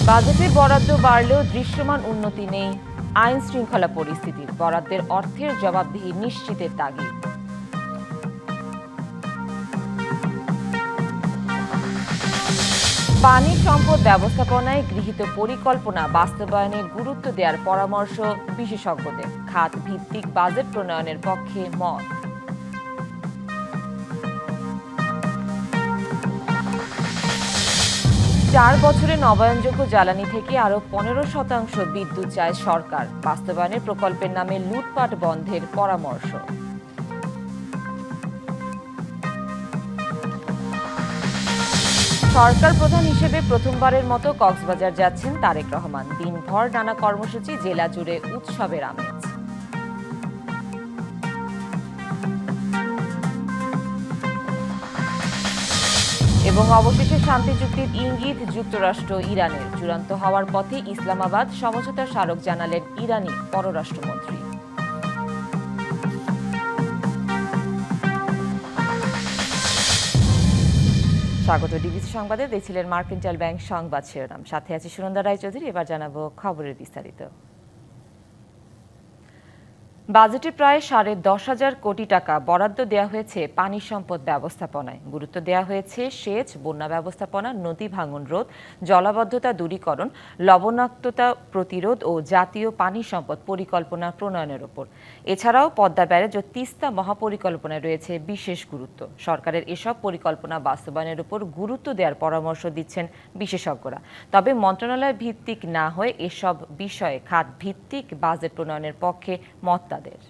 বাজেটে বরাদ্দ বাড়লেও দৃশ্যমান উন্নতি নেই আইন শৃঙ্খলা পরিস্থিতির। বরাদ্দের অর্থের জবাবদিহি নিশ্চিতের তাগিদ। পানি সম্পদ ব্যবস্থাপনায় গৃহীত পরিকল্পনা বাস্তবায়নে গুরুত্ব দেওয়ার পরামর্শ বিশেষজ্ঞদের। খাত ভিত্তিক বাজেট প্রণয়নের পক্ষে মত। 4 বছরে নবায়নযোগ্য জ্বালানি থেকে আরও 15% বিদ্যুৎ চায় সরকার। বাস্তবায়নের প্রকল্পের নামে লুটপাট বন্ধের পরামর্শ। সরকার প্রধান হিসেবে প্রথমবারের মতো কক্সবাজার যাচ্ছেন তারেক রহমান। দিনভর নানা কর্মসূচি, জেলা জুড়ে উৎসবের আমেজ। এবং অবশেষে শান্তি চুক্তির ইঙ্গিত যুক্তরাষ্ট্র ইরানের। চূড়ান্ত হওয়ার পথে ইসলামাবাদ, সমঝোতার স্মারক জানালেন ইরানি পররাষ্ট্রমন্ত্রী। স্বাগত ডিবিসি সংবাদে। দেখছিলেন মার্কেন্টাইল ব্যাংক সংবাদ শিরোনাম, সাথে আছি সুনন্দা রায়চৌধুরী। এবার জানাবো খবরের বিস্তারিত। বাজেটে প্রায় 10.5 কোটি টাকা বরাদ্দ দেওয়া হয়েছে পানি সম্পদ ব্যবস্থাপনায়। গুরুত্ব দেওয়া হয়েছে সেচ, বন্যা ব্যবস্থাপনা, নদী ভাঙন রোধ, জলাবদ্ধতা দূরীকরণ, লবণাক্ততা প্রতিরোধ ও জাতীয় পানি সম্পদ পরিকল্পনা প্রণয়নের ওপর। এছাড়াও পদ্মা ব্যারেজ ও তিস্তা মহাপরিকল্পনায় রয়েছে বিশেষ গুরুত্ব। সরকারের এসব পরিকল্পনা বাস্তবায়নের উপর গুরুত্ব দেওয়ার পরামর্শ দিচ্ছেন বিশেষজ্ঞরা। তবে মন্ত্রণালয় ভিত্তিক না হয়ে এসব বিষয়ে খাত ভিত্তিক বাজেট প্রণয়নের পক্ষে মত তাদের।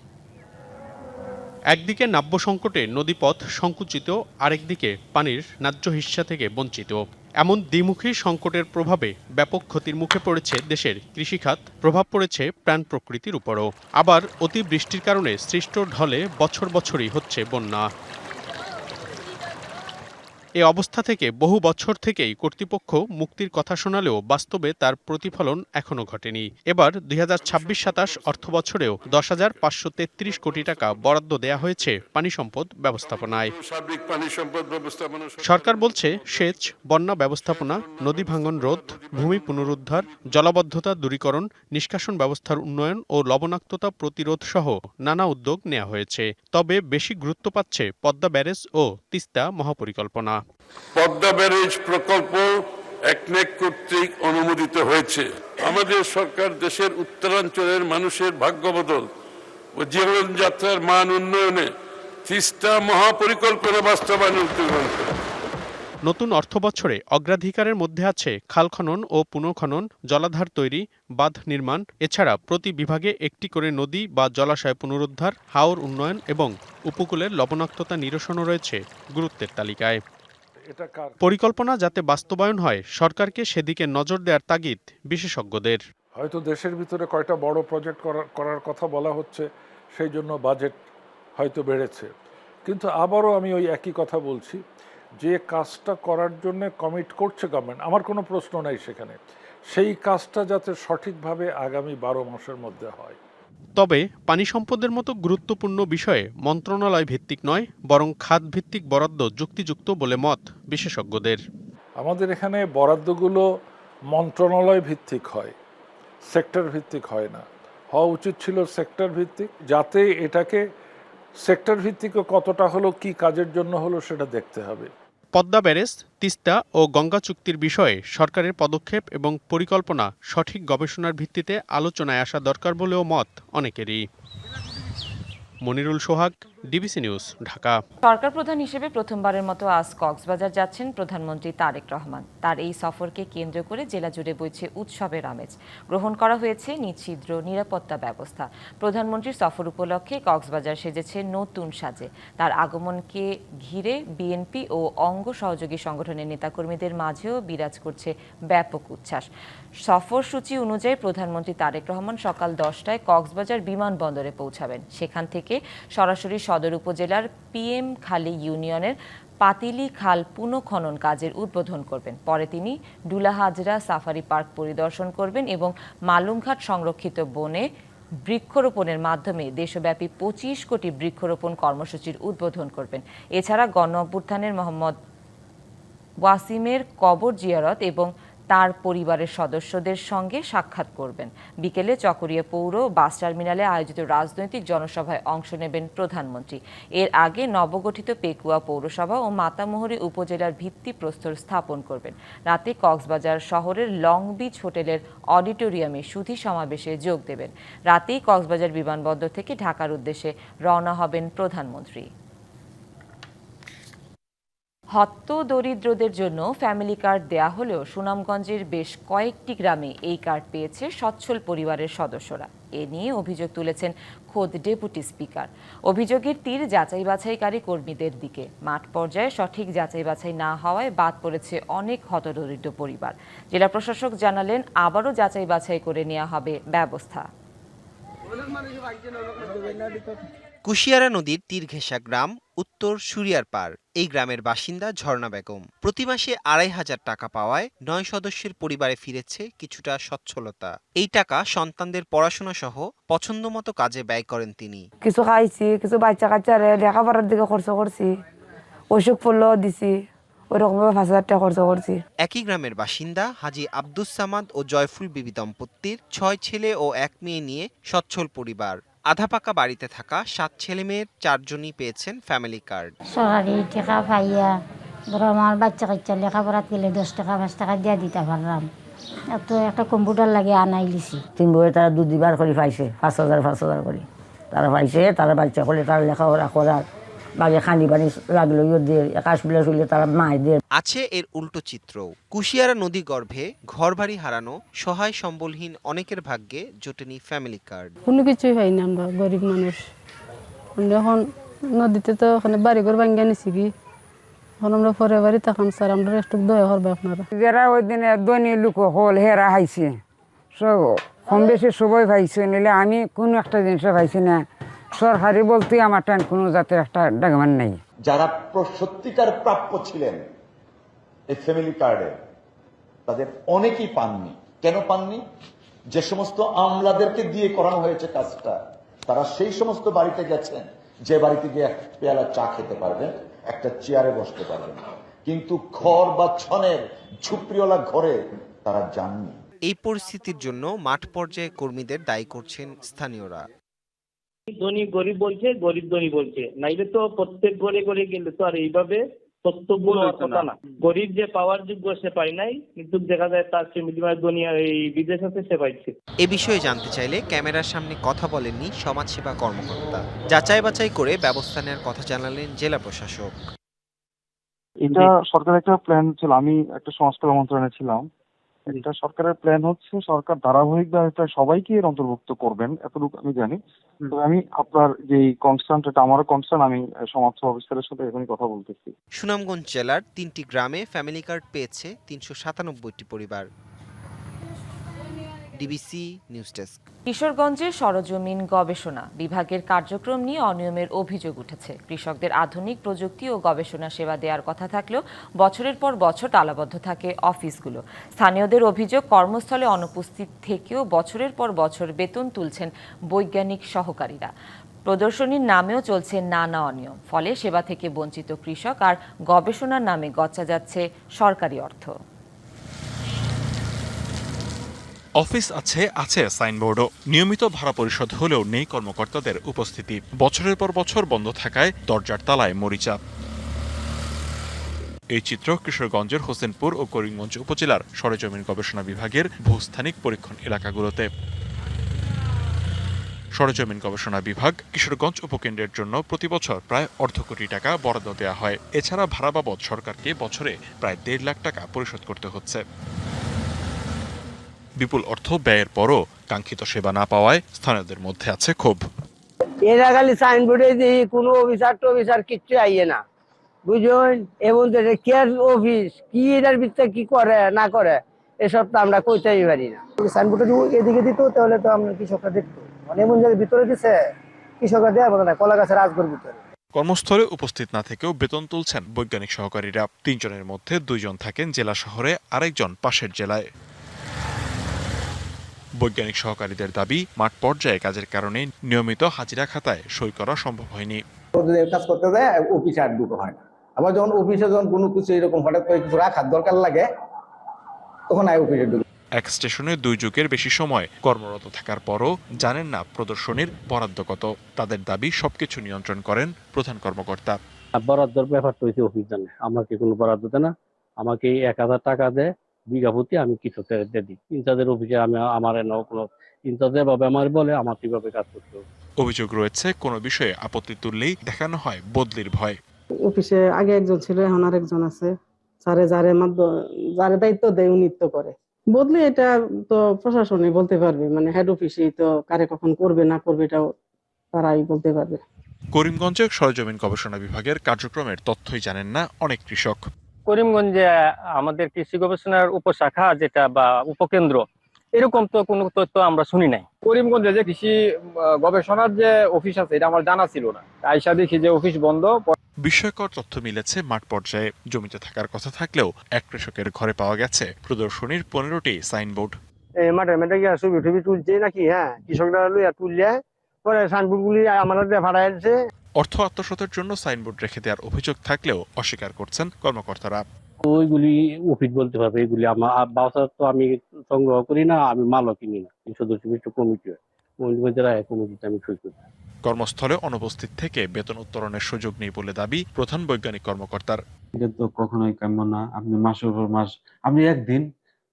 একদিকে নাব্য সংকটে নদীপথ সংকুচিত, আরেকদিকে পানির ন্যায্য হিস্সা থেকে বঞ্চিত। এমন দ্বিমুখী সংকটের প্রভাবে ব্যাপক ক্ষতির মুখে পড়েছে দেশের কৃষিখাত, প্রভাব পড়েছে প্রাণ প্রকৃতির উপরও। আবার অতিবৃষ্টির কারণে সৃষ্ট ঢলে বছর বছরই হচ্ছে বন্যা। এ অবস্থা থেকে বহু বছর থেকেই কর্তৃপক্ষ মুক্তির কথা শোনালেও বাস্তবে তার প্রতিফলন এখনো ঘটেনি। এবার 2026-27 অর্থবছরেও 10,533 কোটি টাকা বরাদ্দ দেয়া হয়েছে পানি সম্পদ ব্যবস্থাপনায়। সরকার বলছে সেচ, বন্যা ব্যবস্থাপনা, নদী ভাঙন রোধ, ভূমি পুনরুদ্ধার, জলাবদ্ধতা দূরীকরণ, নিষ্কাশন ব্যবস্থার উন্নয়ন ও লবণাক্ততা প্রতিরোধ সহ নানা উদ্যোগ নেওয়া হয়েছে। তবে বেশি গুরুত্ব পাচ্ছে পদ্মা ব্যারেজ ও তিস্তা মহাপরিকল্পনা। পদ্মা ব্যারেজ প্রকল্প একনেক কর্তৃক অনুমোদিত হয়েছে। আমাদের সরকার দেশের উত্তরাঞ্চলের মানুষের ভাগ্য বদল ও জীবনযাত্রার মান উন্নয়নে তিস্তা মহাপরিকল্পনা বাস্তবায়নের উদ্যোগ গ্রহণ করে। নতুন অর্থবছরে অগ্রাধিকারের মধ্যে আছে খাল খনন ও পুনঃখনন, জলাধার তৈরি, বাঁধ নির্মাণ। এছাড়া প্রতি বিভাগে একটি করে নদী বা জলাশয় পুনরুদ্ধার, হাওর উন্নয়ন এবং উপকূলের লবণাক্ততা নিরসনও রয়েছে গুরুত্বের তালিকায়। পরিকল্পনা যাতে বাস্তবায়ন হয়, সরকারকে সেদিকে নজর দেওয়ার তাগিদ বিশেষজ্ঞদের। হয়তো দেশের ভিতরে কয়টা বড় প্রজেক্ট করার কথা বলা হচ্ছে, সেই জন্য বাজেট হয়তো বেড়েছে। কিন্তু আবারও আমি ওই একই কথা বলছি, যে কাজটা করার জন্য কমিট করছে গভর্নমেন্ট, আমার কোনো প্রশ্ন নাই সেখানে, সেই কাজটা যাতে সঠিকভাবে আগামী 12 মাসের মধ্যে হয়। তবে পানি সম্পদের মতো গুরুত্বপূর্ণ বিষয়ে মন্ত্রণালয় ভিত্তিক নয়, বরং খাত ভিত্তিক বরাদ্দ যুক্তিযুক্ত বলে মত বিশেষজ্ঞদের। আমাদের এখানে বরাদ্দগুলো মন্ত্রণালয় ভিত্তিক হয়, সেক্টর ভিত্তিক হয় না। হওয়া উচিত ছিল সেক্টর ভিত্তিক, যাতে এটাকে সেক্টর ভিত্তিক কতটা হলো, কি কাজের জন্য হলো, সেটা দেখতে হবে। পদ্মা ব্যারেজ, তিস্তা ও গঙ্গা চুক্তির বিষয়ে সরকারের পদক্ষেপ এবং পরিকল্পনা সঠিক গবেষণার ভিত্তিতে আলোচনায় আসা দরকার বলেও মত অনেকেরই। মনিরুল সোহাগ, ডিবিসি নিউজ, ঢাকা। সরকার প্রধান হিসেবে প্রথমবারের মতো আজ কক্সবাজার যাচ্ছেন প্রধানমন্ত্রী তারেক রহমান। তার এই সফরকে কেন্দ্র করে জেলা জুড়ে বইছে উৎসবের আমেজ। গ্রহণ করা হয়েছে নিচ্ছিদ্র নিরাপত্তা ব্যবস্থা। প্রধানমন্ত্রীর সফর উপলক্ষে কক্সবাজার সেজেছে নতুন সাজে। তার আগমনকে ঘিরে বিএনপি ও অঙ্গ সহযোগী সংগঠনের নেতাকর্মীদের মাঝেও বিরাজ করছে ব্যাপক উচ্ছ্বাস। সফরসূচি অনুযায়ী প্রধানমন্ত্রী তারেক রহমান সকাল 10টায় কক্সবাজার বিমানবন্দরে পৌঁছাবেন। সেখান থেকে সরাসরি সদর উপজেলার পিএম খালি ইউনিয়নের পাতিলি খাল পুনঃখনন কাজের উদ্বোধন করবেন। পরে তিনি ডুলাহাজরা সাফারি পার্ক পরিদর্শন করবেন এবং মালুমঘাট সংরক্ষিত বনে বৃক্ষরোপণের মাধ্যমে দেশব্যাপী 25 কোটি বৃক্ষরোপণ কর্মসূচির উদ্বোধন করবেন। এছাড়া গণ অভ্যুত্থানের মোহাম্মদ ওয়াসিমের কবর জিয়ারত এবং তার পরিবারের সদস্যদের সঙ্গে সাক্ষাৎ করবেন। বিকেলে চকরিয়া পৌর বাস টার্মিনালে আয়োজিত রাজনৈতিক জনসভায় অংশ নেবেন প্রধানমন্ত্রী। এর আগে নবগঠিত পেকুয়া পৌরসভা ও মাতামুহুরী উপজেলার ভিত্তিপ্রস্তর স্থাপন করবেন। রাতে কক্সবাজার শহরের লং বিচ হোটেলের অডিটোরিয়ামে সুধী সমাবেশে যোগ দেবেন। রাতেই কক্সবাজার বিমানবন্দর থেকে ঢাকার উদ্দেশ্যে রওনা হবেন প্রধানমন্ত্রী। হতদরিদ্রদের জন্য ফ্যামিলি কার্ড দেয়া হলেও সুনামগঞ্জের বেশ কয়েকটি গ্রামে এই কার্ড পেয়েছে সচ্ছল পরিবারের সদস্যরা। এ নিয়ে অভিযোগ তুলেছেন খোদ ডেপুটি স্পিকার। অভিযোগের তীর যাচাই বাছাইকারী কর্মীদের দিকে। মাঠ পর্যায়ে সঠিক যাচাই বাছাই না হওয়ায় বাদ পড়েছে অনেক হতদরিদ্র পরিবার। জেলা প্রশাসক জানালেন, আবারও যাচাই বাছাই করে নেওয়া হবে ব্যবস্থা। কুশিয়ারা নদীর তীর ঘেঁষা গ্রাম উত্তর সুরিয়ার পাড়। এই গ্রামের বাসিন্দা ঝর্ণা বেগম। প্রতি মাসে ২৫০০ টাকা পাওয়ায় ৯ সদস্যের পরিবারে ফিরেছে কিছুটা সচ্ছলতা। এই টাকা সন্তানদের পড়াশোনা সহ পছন্দ মতো কাজে ব্যয় করেন তিনি। কিছু খাইছি, কিছু বাচ্চা কাচ্চারে লেখাপড়ার দিকে খরচ করছি, অসুখ পড়লেও দিছি, ওইরকমভাবে ৫০০০ টাকা খরচ করছি। একই গ্রামের বাসিন্দা হাজী আব্দুস সামাদ ও জয়ফুল বিবি দম্পতির ৬ ছেলে ও ১ মেয়ে নিয়ে সচ্ছল পরিবার। আধা পাকা বাড়িতে থাকা ৭ ছেলে মেয়ের ৪ জনই পেয়েছেন ফ্যামিলি কার্ড। সরকারি টাকা পাইয়া ধরো আমার বাচ্চা কাচ্চা লেখাপড়া গেলে ১০ টাকা ৫ টাকা দিয়ে দিতে পারলাম। এত একটা কম্পিউটার লাগে আনাই লিছি। ৩ বইয়ে তারা ২ বার করে পাইছে, ৫০০০ করে তারা পাইছে। তারা বাচ্চা করলে তারা লেখাপড়া করার বাগে খানি পানি লাগলো দিয়ে একাশ বিলে চলে তারা মায় দিয়ে। আছে এর উল্টো চিত্র। কুশিয়ারা নদী গর্ভে ঘরবাড়ি হারানো সহায় সম্বলহীন অনেকের ভাগ্যে জোটেনি ফ্যামিলি কার্ড। কোনো কিছুই হয় না, আমরা গরিব মানুষ। এখন নদীতে তো ওখানে বাড়িঘর ভাঙ্গা নিছি কি, এখন আমরা পরে বাড়ি তখন স্যার আমরা একটু দয়া করবে আপনারা। যারা ওই দিনে দৈনিক লোক হল হেরা হাইছে সব কম বেশি সবাই পাইছে, নিলে আমি কোনো একটা জিনিস পাইছি না। সরকারি বলতে আমার টান কোনো জাতের একটা ডাকমান নেই। যারা সত্যিকার প্রাপ্য ছিলেন এই ফ্যামিলি কার্ডে, তাদের অনেকেই পাননি। কেন পাননি? যে সমস্ত আমলাদেরকে দিয়ে করানো হয়েছে কাজটা, তারা সেই সমস্ত বাড়িতে গেছেন যে বাড়িতে গিয়ে এক পেয়ালা চা খেতে পারবেন, একটা চেয়ারে বসতে পারবেন, কিন্তু ঘর বা ছনের ঝুপড়িওয়ালা ঘরে তারা যাননি। এই পরিস্থিতির জন্য মাঠ পর্যায়ে কর্মীদের দায়ী করছেন স্থানীয়রা। ধনী গরিব বলছে, গরিব ধনী বলছে, নাইলে তো প্রত্যেক ঘরে ঘরে গেলে তো আর এইভাবে তথ্য কথা না। গরিব যে পাওয়ার যোগ্য সে পায় নাই, কিন্তু দেখা যায় তার ফ্যামিলি ধনী এই বিদেশ আছে সে পাইছে। এ বিষয়ে জানতে চাইলে ক্যামেরার সামনে কথা বলেননি সমাজসেবা কর্মকর্তা। যাচাই বাছাই করে ব্যবস্থা নেওয়ার কথা জানালেন জেলা প্রশাসক। এটা সরকারের একটা প্ল্যান ছিল, আমি একটা সমাজসেবা মন্ত্রণালয়ে ছিলাম। এটা সরকারের প্ল্যান হচ্ছে, সরকার ধারাবাহিকভাবে সবাইকে এর অন্তর্ভুক্ত করবেন, এতটুকু আমি জানি। তবে আমি আপনার যে কনসার্ন, এটা আমারও কনসার্ন, আমি সমাজসেবা অফিসারের সাথে এখনই কথা বলতেছি। সুনামগঞ্জ জেলার ৩টি গ্রামে ফ্যামিলি কার্ড পেয়েছে ৩৯৭টি পরিবার। DBC news desk. কিশোরগঞ্জে সরজমিন গবেষণা বিভাগের কার্যক্রম নিয়ে অনিয়মের অভিযোগ উঠেছে। কৃষকদের আধুনিক প্রযুক্তি ও গবেষণা সেবা দেওয়ার কথা থাকলেও বছরের পর বছর তালাবদ্ধ থাকে অফিসগুলো। স্থানীয়দের অভিযোগ, কর্মস্থলে অনুপস্থিত থেকেও বছরের পর বছর বেতন তুলছেন বৈজ্ঞানিক সহকারীরা। প্রদর্শনীর নামেও চলছে নানা অনিয়ম। ফলে সেবা থেকে বঞ্চিত কৃষক আর গবেষণার নামে গচ্চা যাচ্ছে সরকারি অর্থ। অফিস আছে সাইনবোর্ডও। নিয়মিত ভাড়া পরিশোধ হলেও নেই কর্মকর্তাদের উপস্থিতি। বছরের পর বছর বন্ধ থাকায় দরজার তালায় মরিচা। এই চিত্র কিশোরগঞ্জের হোসেনপুর ও করিমগঞ্জ উপজেলার সরেজমিন গবেষণা বিভাগের ভূস্থানিক পরীক্ষণ এলাকাগুলোতে। সরেজমিন গবেষণা বিভাগ কিশোরগঞ্জ উপকেন্দ্রের জন্য প্রতি বছর প্রায় অর্ধ কোটি টাকা বরাদ্দ দেওয়া হয়। এছাড়া ভাড়া বাবদ সরকারকে বছরে প্রায় ১.৫ লাখ টাকা পরিশোধ করতে হচ্ছে। বিপুল অর্থ ব্যয়ের পরও কাঙ্ক্ষিত সেবা না পাওয়ায় স্থানীয়দের মধ্যে আছে ক্ষোভ। এরা খালি সাইনবোর্ডে দিই, কোনো অফিসার কিচ্ছু আইয়ে না, বুঝুন। এবং কেয়ার অফিস কি এটার ভিতরে কি করে না করে এসব তো আমরা কইতেই পারি না। সাইনবোর্ডে এদিকে দিত তাহলে তো আমরা কৃষকরা দেখতো, মানে এমন জায়গায় ভিতরে দিছে কৃষকরা দেওয়ার মতো না, কলা গাছের আজগর ভিতরে। কর্মস্থলে উপস্থিত না থেকেও বেতন তুলছেন বৈজ্ঞানিক সহকারীরা। ৩ জনের মধ্যে 2 জন থাকেন জেলা শহরে, আরেকজন পাশের জেলায়। বৈজ্ঞানিক সহকারীদের দাবি, মাঠ পর্যায়ে কাজের কারণে নিয়মিত হাজিরা খাতায় সই করা সম্ভব হয়নি। কাজ করতে যায় অফিসে আর ঢুকো হয় না। আবার যখন অফিসে যখন কোনো কিছু এরকম হঠাৎ করে কিছু রাখার দরকার লাগে, তখন আয় অফিসে ঢুকি। এক স্টেশনে 2 যুগের বেশি সময় কর্মরত থাকার পরও জানেন না প্রদর্শনীর বরাদ্দ কত। তাদের দাবি সবকিছু নিয়ন্ত্রণ করেন প্রধান কর্মকর্তা। বরাদ্দর ব্যাপারটা হচ্ছে অফিস জানে, আমাকে কোনো বরাদ্দ দেয় না। আমাকে 1000 টাকা দেয় বিঘা প্রতি, আমি কৃষকের দিয়ে দিই। ইনচার্জের অফিসে আমি আমার কোনো ইনচার্জ যেভাবে আমার বলে আমার কিভাবে কাজ করতে হবে। অভিযোগ রয়েছে, কোনো বিষয়ে আপত্তি তুললেই দেখানো হয় বদলির ভয়। অফিসে আগে একজন ছিল, এখন আরেকজন আছে। যারে দায়িত্ব দেয় উনি তো করে বদলে, এটা তো প্রশাসনই বলতে পারবে, মানে হেড অফিসেই তো কারে কখন করবে না করবে এটাও তারাই বলতে পারবে। করিমগঞ্জে সরেজমিন গবেষণা বিভাগের কার্যক্রমের তথ্যই জানেন না অনেক কৃষক। করিমগঞ্জে আমাদের কৃষি গবেষণার উপশাখা যেটা বা উপকেন্দ্র, এরকম তো কোনো তথ্য আমরা শুনি নাই। করিমগঞ্জে যে কৃষি গবেষণার যে অফিস আছে এটা আমার জানা ছিল না, আইসা দেখি যে অফিস বন্ধ। বিস্ময়কর তথ্য মিলেছে মাঠ পর্যায়ে। জমিতে থাকার কথা থাকলেও এক কৃষকের ঘরে পাওয়া গেছে প্রদর্শনীর 15টি সাইনবোর্ড। মাঠে মাঠে গিয়ে ছবি টবি তুলছে নাকি, হ্যাঁ কৃষকরা লইয়া তুললে পরে সাইনবোর্ড গুলি আমাদের ভাড়ায় আছে। অর্থ আত্মসাতের জন্য সাইনবোর্ড রেখে দেওয়ার অভিযোগ থাকলেও অস্বীকার করছেন কর্মকর্তারা। ওইগুলি অফিস বলতে পারবে, এগুলি আমার বাউচার তো আমি সংগ্রহ করি না, আমি মালও কিনি না। সদস্য বিশিষ্ট কমিটি হয়, কমিটিতে আমি সই করি। কর্মস্থলে অনুপস্থিত থেকে বেতন উত্তোলনের সুযোগ নেই বলে দাবি প্রধান বৈজ্ঞানিক কর্মকর্তার। এটা তো কখনোই কাম্য না। আপনি মাসের উপর মাস, আপনি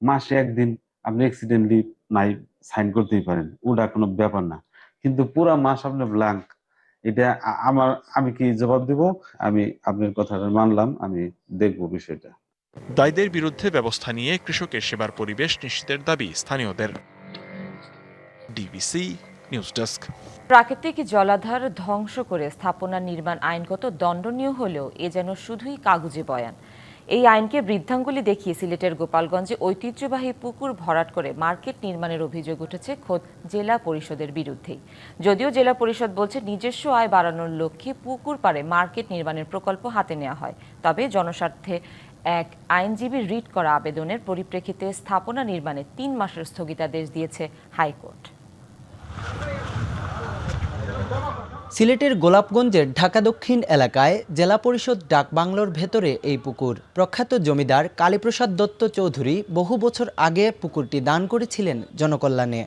মাসে একদিন আপনি অ্যাক্সিডেন্টলি নাই সাইন করতেই পারেন, ওটা কোনো ব্যাপার না। কিন্তু পুরা মাস আপনি ব্ল্যাঙ্ক, এটা আমি কি জবাব দেব? আমি আপনার কথাটা মানলাম, আমি দেখবো বিষয়টা। দায়ীদের বিরুদ্ধে ব্যবস্থা নিয়ে কৃষকের সেবার পরিবেশ নিশ্চিতের দাবি স্থানীয়দের। DBC news desk. প্রাকৃতিক জলাধার ধ্বংস করে স্থাপনা নির্মাণ আইনগত দণ্ডনীয় হলেও এ যেন শুধুই কাগুজে বয়ান। এই আইনকে বৃদ্ধাঙ্গুলি দেখিয়ে সিলেটের গোপালগঞ্জে ঐতিহ্যবাহী পুকুর ভরাট করে মার্কেট নির্মাণের অভিযোগ উঠেছে খোদ জেলা পরিষদের বিরুদ্ধেই। যদিও জেলা পরিষদ বলছে নিজস্ব আয় বাড়ানোর লক্ষ্যে পুকুর পাড়ে মার্কেট নির্মাণের প্রকল্প হাতে নেওয়া হয়, তবে জনস্বার্থে এক আইনজীবীর রিট করা আবেদনের পরিপ্রেক্ষিতে স্থাপনা নির্মাণে 3 মাসের স্থগিতাদেশ দিয়েছে হাইকোর্ট। সিলেটের গোলাপগঞ্জের ঢাকা দক্ষিণ এলাকায় জেলা পরিষদ ডাকবাংলোর ভেতরে এই পুকুর। প্রখ্যাত জমিদার কালীপ্রসাদ দত্ত চৌধুরী বহু বছর আগে পুকুরটি দান করেছিলেন জনকল্যাণে।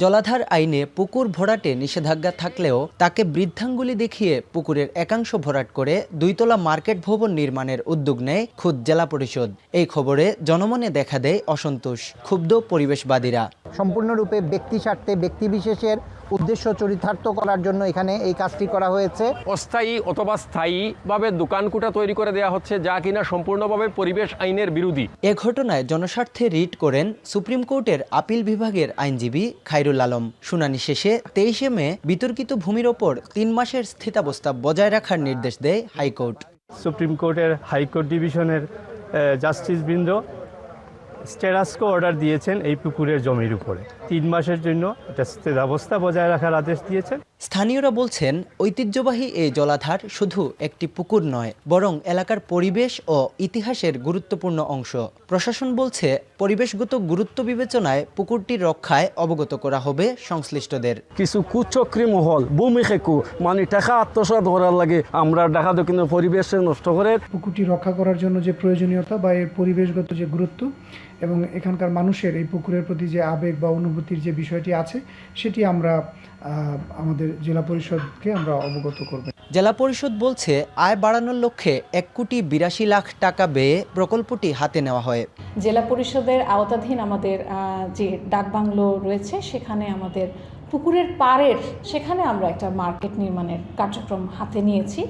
জলাধার আইনে পুকুর ভরাটে নিষেধাজ্ঞা থাকলেও তাকে বৃদ্ধাঙ্গুলি দেখিয়ে পুকুরের একাংশ ভরাট করে 2 তলা মার্কেট ভবন নির্মাণের উদ্যোগ নেয় খোদ জেলা পরিষদ। এই খবরে জনমনে দেখা দেয় অসন্তোষ, ক্ষুব্ধ পরিবেশবাদীরা। সম্পূর্ণরূপে ব্যক্তি স্বার্থে ব্যক্তিবিশেষের উদ্দেশ্য চরিতার্থ করার জন্য এখানে এই কাজটি করা হয়েছে। অস্থায়ী অথবা স্থায়ীভাবে দোকানকুটা তৈরি করে দেওয়া হচ্ছে, যা কিনা সম্পূর্ণভাবে পরিবেশ আইনের বিরোধী। এ ঘটনায় জনস্বার্থে রিট করেন সুপ্রিম কোর্টের আপিল বিভাগের আইনজীবী খায়রুল আলম। শুনানি শেষে 23 মে বিতর্কিত ভূমির ওপর 3 মাসের স্থিতাবস্থা বজায় রাখার নির্দেশ দেয় হাইকোর্ট। সুপ্রিম কোর্টের হাইকোর্ট ডিভিশনের জাস্টিস বৃন্দ স্ট্যাটাসকো অর্ডার দিয়েছেন এই পুকুরের জমির উপরে 3 মাসের জন্য এটা স্থিতাবস্থা বজায় রাখার আদেশ দিয়েছেন। স্থানীয়রা বলছেন ঐতিহ্যবাহী এই জলাধার শুধু একটি পুকুর নয়, বরং এলাকার পরিবেশ ও ইতিহাসের গুরুত্বপূর্ণ অংশ। প্রশাসন বলছে পরিবেশগত গুরুত্ব বিবেচনায় পুকুরটির রক্ষায় অবগত করা হবে সংশ্লিষ্টদের। কিছু কুচক্রী মহল ভূমি খেকু মানে টাকা আত্মসাৎ করার লাগে আমরা দেখা দো, কিন্তু পরিবেশে নষ্ট করে। পুকুরটি রক্ষা করার জন্য যে প্রয়োজনীয়তা বা এর পরিবেশগত যে গুরুত্ব এবং এখানকার মানুষের এই পুকুরের প্রতি যে আবেগ বা অনুভূতির যে বিষয়টি আছে, সেটি আমরা আমাদের জেলা পরিষদকে আমরা অবগত করব। জেলা পরিষদ বলছে আয় বাড়ানোর লক্ষ্যে 1,82,00,000 টাকা ব্যয়ে প্রকল্পটি হাতে নেওয়া হয়। জেলা পরিষদের আওতাধীন আমাদের যে ডাকবাংলো রয়েছে, সেখানে আমাদের পুকুরের পাড়ের সেখানে আমরা একটা মার্কেট নির্মাণের কার্যক্রম হাতে নিয়েছি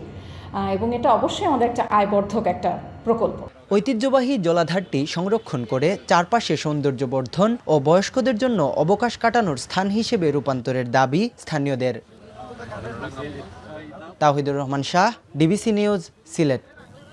এবং এটা অবশ্যই আমাদের একটা আয়বর্ধক একটা প্রকল্প। ঐতিহ্যবাহী জলাধারটি সংরক্ষণ করে চারপাশে সৌন্দর্য বর্ধন ও বয়স্কদের জন্য অবকাশ কাটানোর স্থান হিসেবে রূপান্তরের দাবি স্থানীয়দের। Tawhidur Rahman Shah, DBC news, Sylhet.